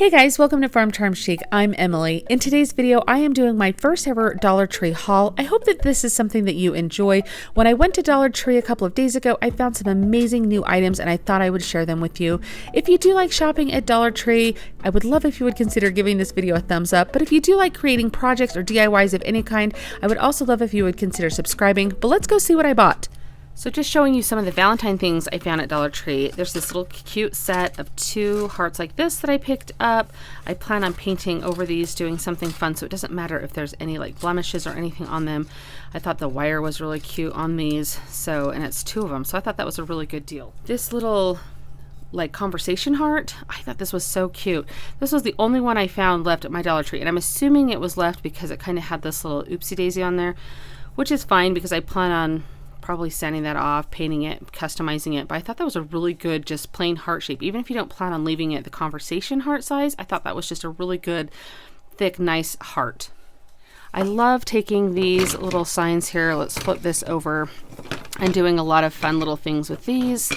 Hey guys, welcome to Farm Charm Chic. I'm Emily. In today's video, I am doing my first ever Dollar Tree haul. I hope that this is something that you enjoy. When I went to Dollar Tree a couple of days ago, I found some amazing new items and I thought I would share them with you. If you do like shopping at Dollar Tree, I would love if you would consider giving this video a thumbs up. But if you do like creating projects or DIYs of any kind, I would also love if you would consider subscribing. But let's go see what I bought. So just showing you some of the Valentine things I found at Dollar Tree. There's this little cute set of 2 hearts like this that I picked up. I plan on painting over these, doing something fun, so it doesn't matter if there's any like blemishes or anything on them. I thought the wire was really cute on these, and it's 2 of them, so I thought that was a really good deal. This little like conversation heart, I thought this was so cute. This was the only one I found left at my Dollar Tree, and I'm assuming it was left because it kind of had this little oopsie daisy on there, which is fine because I plan on probably sanding that off, painting it, customizing it. But I thought that was a really good, just plain heart shape. Even if you don't plan on leaving it the conversation heart size, I thought that was just a really good, thick, nice heart. I love taking these little signs here. Let's flip this over and doing a lot of fun little things with these.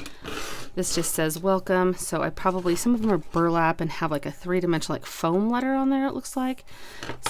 This just says welcome. So I probably, some of them are burlap and have like a 3-dimensional like foam letter on there, it looks like.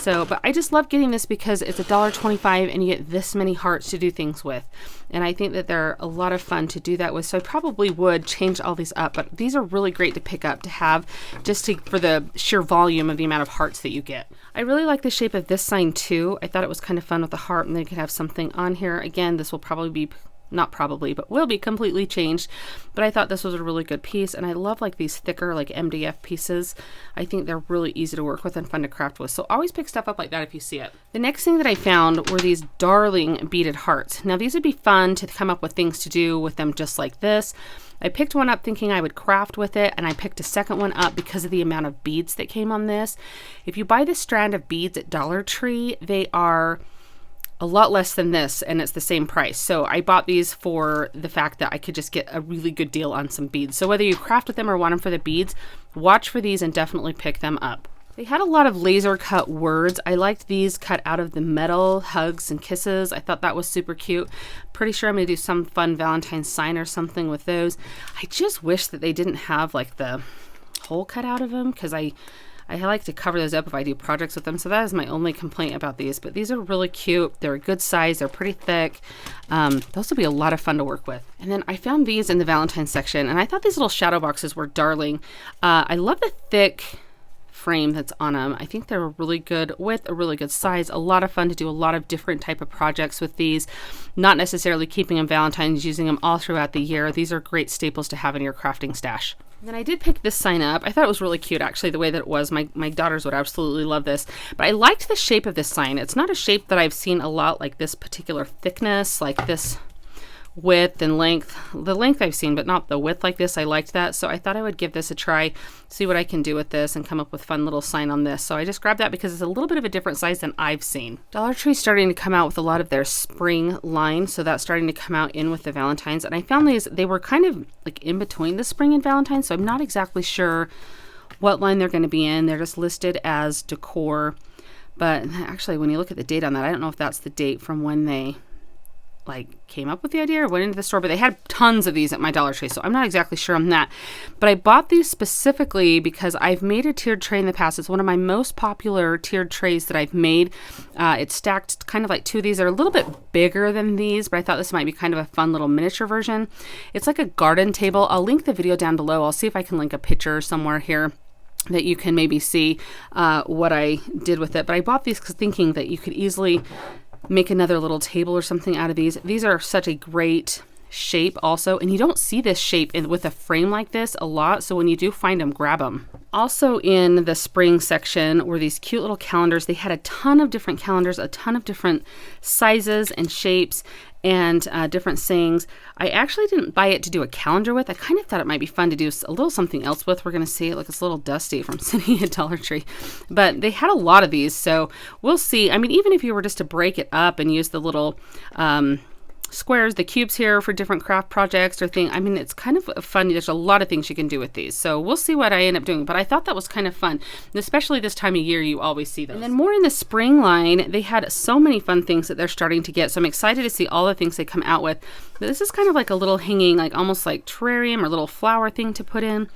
But I just love getting this because it's $1.25 and you get this many hearts to do things with. And I think that they're a lot of fun to do that with. So I probably would change all these up, but these are really great to pick up, to have just for the sheer volume of the amount of hearts that you get. I really like the shape of this sign too. I thought it was kind of fun with the heart, and then you could have something on here. Again, this will probably be, not probably, but will be completely changed. But I thought this was a really good piece, and I love like these thicker like MDF pieces. I think they're really easy to work with and fun to craft with. So always pick stuff up like that if you see it. The next thing that I found were these darling beaded hearts. Now these would be fun to come up with things to do with them just like this. I picked one up thinking I would craft with it, and I picked a second one up because of the amount of beads that came on this. If you buy this strand of beads at Dollar Tree, they are a lot less than this, and it's the same price. So I bought these for the fact that I could just get a really good deal on some beads. So whether you craft with them or want them for the beads, watch for these and definitely pick them up. They had a lot of laser cut words. I liked these cut out of the metal, hugs and kisses. I thought that was super cute. Pretty sure I'm gonna do some fun Valentine sign or something with those. I just wish that they didn't have like the hole cut out of them, because I like to cover those up if I do projects with them. So that is my only complaint about these. But these are really cute. They're a good size. They're pretty thick. Those will be a lot of fun to work with. And then I found these in the Valentine section, and I thought these little shadow boxes were darling. I love the thick frame that's on them. I think they're really good width, a really good size. A lot of fun to do a lot of different type of projects with these. Not necessarily keeping them Valentine's, using them all throughout the year. These are great staples to have in your crafting stash. And then I did pick this sign up. I thought it was really cute, actually, the way that it was. My daughters would absolutely love this. But I liked the shape of this sign. It's not a shape that I've seen a lot, like this particular thickness, like this width and length. The length I've seen, but not the width like this. I liked that. So I thought I would give this a try, see what I can do with this, and come up with a fun little sign on this. So I just grabbed that because it's a little bit of a different size than I've seen. Dollar Tree's starting to come out with a lot of their spring line. So that's starting to come out in with the Valentines. And I found these, they were kind of like in between the spring and Valentine. So I'm not exactly sure what line they're going to be in. They're just listed as decor. But actually, when you look at the date on that, I don't know if that's the date from when they like came up with the idea or went into the store, but they had tons of these at my Dollar Tree, so I'm not exactly sure on that. But I bought these specifically because I've made a tiered tray in the past. It's one of my most popular tiered trays that I've made. It's stacked kind of like 2 of these. They're a little bit bigger than these, but I thought this might be kind of a fun little miniature version. It's like a garden table. I'll link the video down below. I'll see if I can link a picture somewhere here that you can maybe see what I did with it. But I bought these because thinking that you could easily make another little table or something out of these. These are such a great shape also, and you don't see this shape with a frame like this a lot, so when you do find them, grab them. Also in the spring section were these cute little calendars. They had a ton of different calendars, a ton of different sizes and shapes, and different sayings. I actually didn't buy it to do a calendar with. I kind of thought it might be fun to do a little something else with. We're going to see it. Look, it's a little dusty from sitting at Dollar Tree. But they had a lot of these, so we'll see. I mean, even if you were just to break it up and use the little squares, the cubes here for different craft projects or thing. I mean, it's kind of fun. There's a lot of things you can do with these. So we'll see what I end up doing. But I thought that was kind of fun. And especially this time of year, you always see those. And then more in the spring line, they had so many fun things that they're starting to get. So I'm excited to see all the things they come out with. But this is kind of like a little hanging, like almost like terrarium or little flower thing to put in.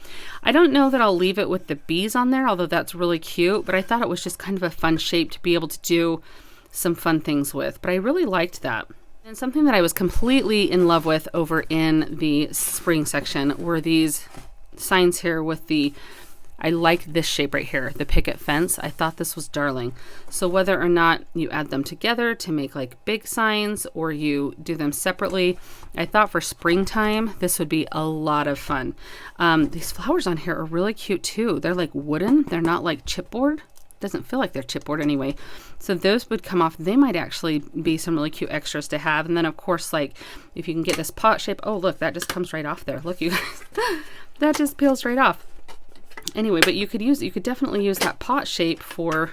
I don't know that I'll leave it with the bees on there, although that's really cute. But I thought it was just kind of a fun shape to be able to do some fun things with. But I really liked that. And something that I was completely in love with over in the spring section were these signs here with the, I like this shape right here, the picket fence. I thought this was darling. So whether or not you add them together to make like big signs or you do them separately, I thought for springtime, this would be a lot of fun. These flowers on here are really cute too. They're like wooden. They're not like chipboard. Doesn't feel like they're chipboard anyway. So those would come off. They might actually be some really cute extras to have. And then of course, like if you can get this pot shape, oh look, that just comes right off there. Look, you guys, that just peels right off. Anyway, but you could definitely use that pot shape for,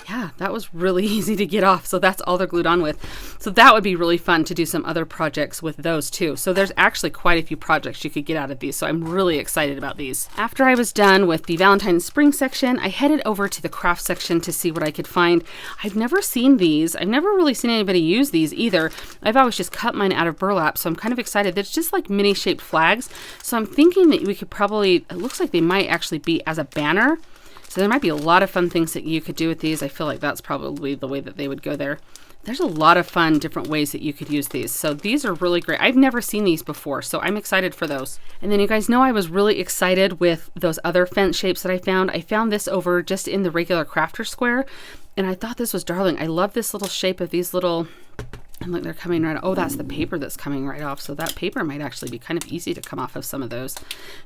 yeah, that was really easy to get off. So that's all they're glued on with. So that would be really fun to do some other projects with those too. So there's actually quite a few projects you could get out of these. So I'm really excited about these. After I was done with the Valentine and Spring section, I headed over to the craft section to see what I could find. I've never seen these. I've never really seen anybody use these either. I've always just cut mine out of burlap. So I'm kind of excited. It's just like mini shaped flags. So I'm thinking that we could probably, it looks like they might actually be as a banner. So there might be a lot of fun things that you could do with these. I feel like that's probably the way that they would go there. There's a lot of fun different ways that you could use these. So these are really great. I've never seen these before, so I'm excited for those. And then you guys know I was really excited with those other fence shapes that I found. I found this over just in the regular crafter square, and I thought this was darling. I love this little shape of these little, and look, they're coming right, oh, that's the paper that's coming right off. So that paper might actually be kind of easy to come off of some of those.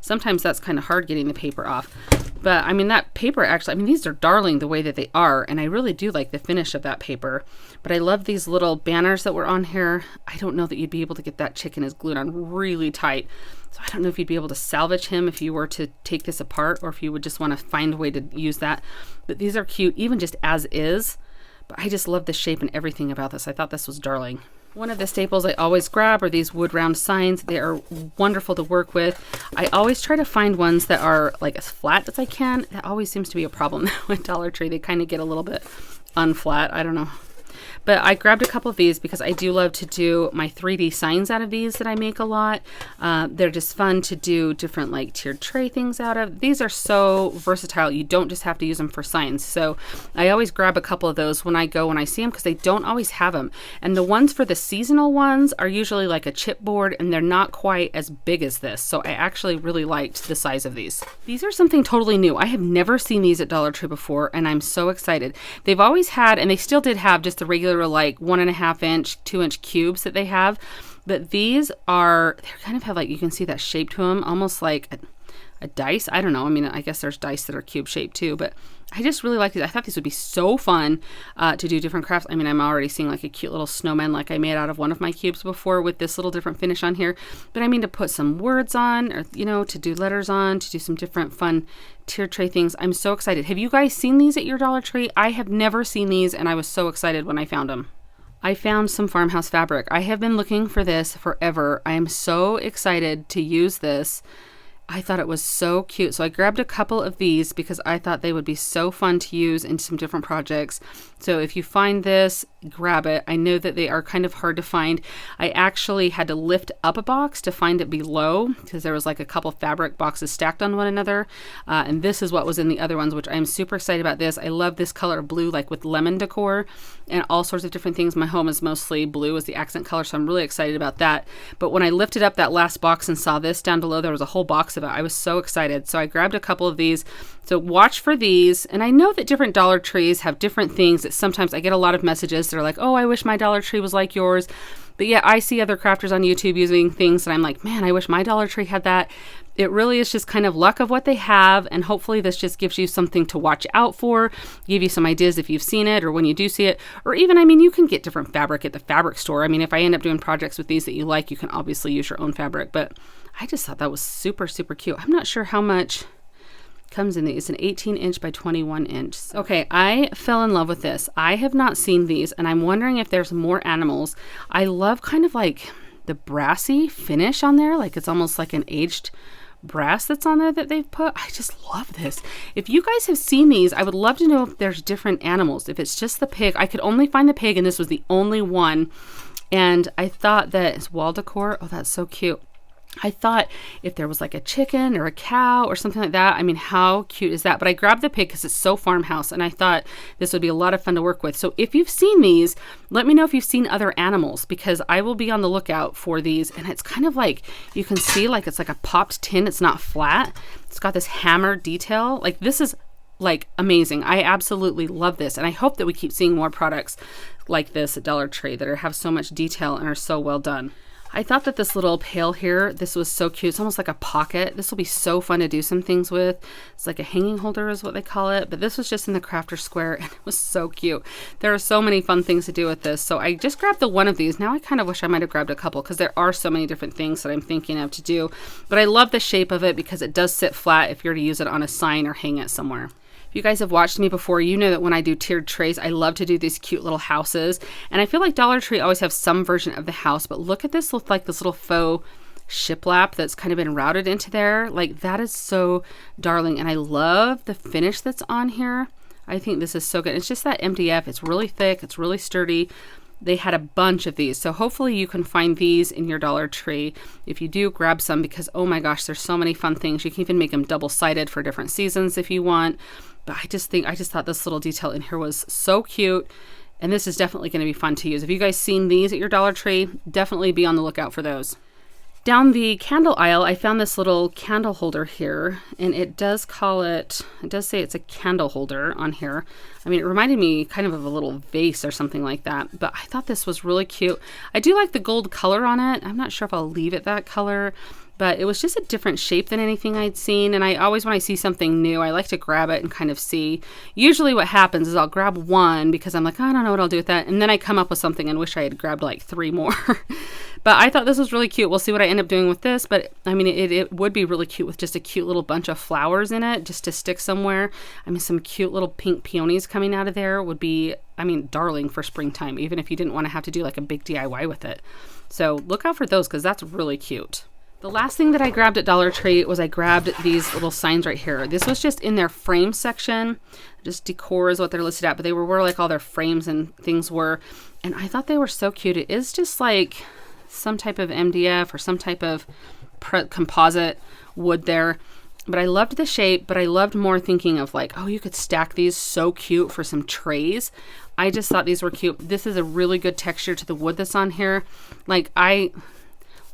Sometimes that's kind of hard getting the paper off. But I mean, that paper actually, I mean, these are darling the way that they are. And I really do like the finish of that paper. But I love these little banners that were on here. I don't know that you'd be able to get that chicken is glued on really tight. So I don't know if you'd be able to salvage him if you were to take this apart, or if you would just want to find a way to use that. But these are cute, even just as is. But I just love the shape and everything about this. I thought this was darling. One of the staples I always grab are these wood round signs. They are wonderful to work with. I always try to find ones that are like as flat as I can. That always seems to be a problem with Dollar Tree. They kind of get a little bit unflat. I don't know. But I grabbed a couple of these because I do love to do my 3D signs out of these that I make a lot. They're just fun to do different like tiered tray things out of. These are so versatile. You don't just have to use them for signs. So I always grab a couple of those when I see them because they don't always have them. And the ones for the seasonal ones are usually like a chipboard and they're not quite as big as this. So I actually really liked the size of these. These are something totally new. I have never seen these at Dollar Tree before and I'm so excited. They've always had, and they still did have, just the regular like 1.5 inch, 2 inch cubes that they have, but these are, they kind of have like, you can see that shape to them, almost like a dice. I don't know. I mean, I guess there's dice that are cube shaped too, but I just really like these. I thought these would be so fun to do different crafts. I mean, I'm already seeing like a cute little snowman like I made out of one of my cubes before with this little different finish on here. But I mean, to put some words on, or, you know, to do letters on, to do some different fun tiered tray things. I'm so excited. Have you guys seen these at your Dollar Tree? I have never seen these and I was so excited when I found them. I found some Farmhouse fabric. I have been looking for this forever. I am so excited to use this. I thought it was so cute. So I grabbed a couple of these because I thought they would be so fun to use in some different projects. So if you find this, grab it. I know that they are kind of hard to find. I actually had to lift up a box to find it below because there was like a couple fabric boxes stacked on one another. And this is what was in the other ones, which I'm super excited about this. I love this color of blue, like with lemon decor and all sorts of different things. My home is mostly blue as the accent color, so I'm really excited about that. But when I lifted up that last box and saw this down below, there was a whole box of it. I was so excited. So I grabbed a couple of these. So watch for these. And I know that different Dollar Trees have different things that sometimes I get a lot of messages that are like, oh, I wish my Dollar Tree was like yours. But yeah, I see other crafters on YouTube using things and I'm like, man, I wish my Dollar Tree had that. It really is just kind of luck of what they have. And hopefully this just gives you something to watch out for, give you some ideas if you've seen it or when you do see it. Or even, I mean, you can get different fabric at the fabric store. I mean, if I end up doing projects with these that you like, you can obviously use your own fabric. But I just thought that was super, super cute. I'm not sure how much Comes in these, an 18-inch by 21-inch. Okay, I fell in love with this. I have not seen these, and I'm wondering if there's more animals. I love kind of like the brassy finish on there, like it's almost like an aged brass that's on there that they've put. I just love this. If you guys have seen these, I would love to know if there's different animals. If it's just the pig, I could only find the pig, and this was the only one. And I thought that it's wall decor. Oh, that's so cute. I thought if there was like a chicken or a cow or something like that, I mean, how cute is that? But I grabbed the pig because it's so farmhouse, and I thought this would be a lot of fun to work with. So if you've seen these, let me know if you've seen other animals, because I will be on the lookout for these. And it's kind of like, you can see like it's like a popped tin. It's not flat. It's got this hammer detail. Like, this is like amazing. I absolutely love this. And I hope that we keep seeing more products like this at Dollar Tree that have so much detail and are so well done. I thought that this little pail here, this was so cute. It's almost like a pocket. This will be so fun to do some things with. It's like a hanging holder is what they call it. But this was just in the crafter square, and it was so cute. There are so many fun things to do with this. So I just grabbed the one of these. Now I kind of wish I might have grabbed a couple, because there are so many different things that I'm thinking of to do. But I love the shape of it because it does sit flat if you're to use it on a sign or hang it somewhere. If you guys have watched me before, you know that when I do tiered trays, I love to do these cute little houses. And I feel like Dollar Tree always have some version of the house, but look at this, look like this little faux shiplap that's kind of been routed into there. Like, that is so darling. And I love the finish that's on here. I think this is so good. It's just that MDF. It's really thick. It's really sturdy. They had a bunch of these. So hopefully you can find these in your Dollar Tree. If you do, grab some, because oh my gosh, there's so many fun things. You can even make them double-sided for different seasons if you want. But I just thought this little detail in here was so cute. And this is definitely going to be fun to use. If you guys seen these at your Dollar Tree, definitely be on the lookout for those. Down the candle aisle, I found this little candle holder here, and it does say it's a candle holder on here. I mean, it reminded me kind of a little vase or something like that, but I thought this was really cute. I do like the gold color on it. I'm not sure if I'll leave it that color, but it was just a different shape than anything I'd seen. And I always, when I see something new, I like to grab it and kind of see. Usually what happens is I'll grab one because I'm like, I don't know what I'll do with that. And then I come up with something and wish I had grabbed like 3 more. But I thought this was really cute. We'll see what I end up doing with this. But I mean, it would be really cute with just a cute little bunch of flowers in it just to stick somewhere. I mean, some cute little pink peonies coming out of there would be, I mean, darling for springtime, even if you didn't want to have to do like a big DIY with it. So look out for those, because that's really cute. The last thing that I grabbed at Dollar Tree was I grabbed these little signs right here. This was just in their frame section. Just decor is what they're listed at, but they were where like all their frames and things were. And I thought they were so cute. It is just like some type of MDF or some type of composite wood there. But I loved the shape, but I loved more thinking of like, oh, you could stack these so cute for some trays. I just thought these were cute. This is a really good texture to the wood that's on here. Like it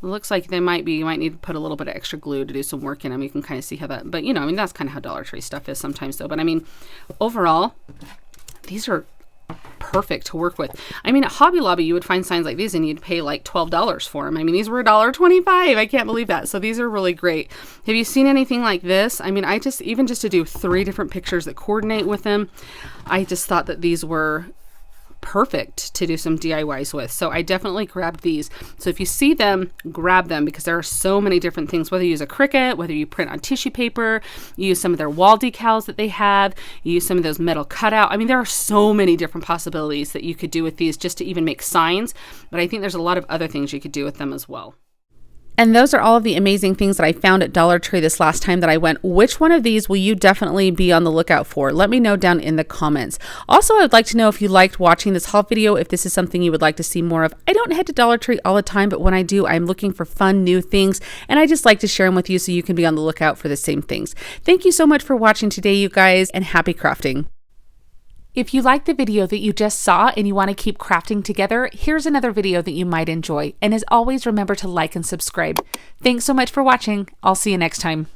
looks like you might need to put a little bit of extra glue to do some work in them. You can kind of see how that, but you know, I mean, that's kind of how Dollar Tree stuff is sometimes though. But I mean, overall, these are perfect to work with. I mean, at Hobby Lobby, you would find signs like these and you'd pay like $12 for them. I mean, these were $1.25. I can't believe that. So these are really great. Have you seen anything like this? I mean, even just to do 3 different pictures that coordinate with them, I just thought that these were perfect to do some DIYs with. So I definitely grabbed these. So if you see them, grab them, because there are so many different things, whether you use a Cricut, whether you print on tissue paper, you use some of their wall decals that they have, you use some of those metal cutout. I mean, there are so many different possibilities that you could do with these just to even make signs, but I think there's a lot of other things you could do with them as well. And those are all of the amazing things that I found at Dollar Tree this last time that I went. Which one of these will you definitely be on the lookout for? Let me know down in the comments. Also, I would like to know if you liked watching this haul video, if this is something you would like to see more of. I don't head to Dollar Tree all the time, but when I do, I'm looking for fun, new things, and I just like to share them with you so you can be on the lookout for the same things. Thank you so much for watching today, you guys, and happy crafting. If you liked the video that you just saw and you want to keep crafting together, here's another video that you might enjoy. And as always, remember to like and subscribe. Thanks so much for watching. I'll see you next time.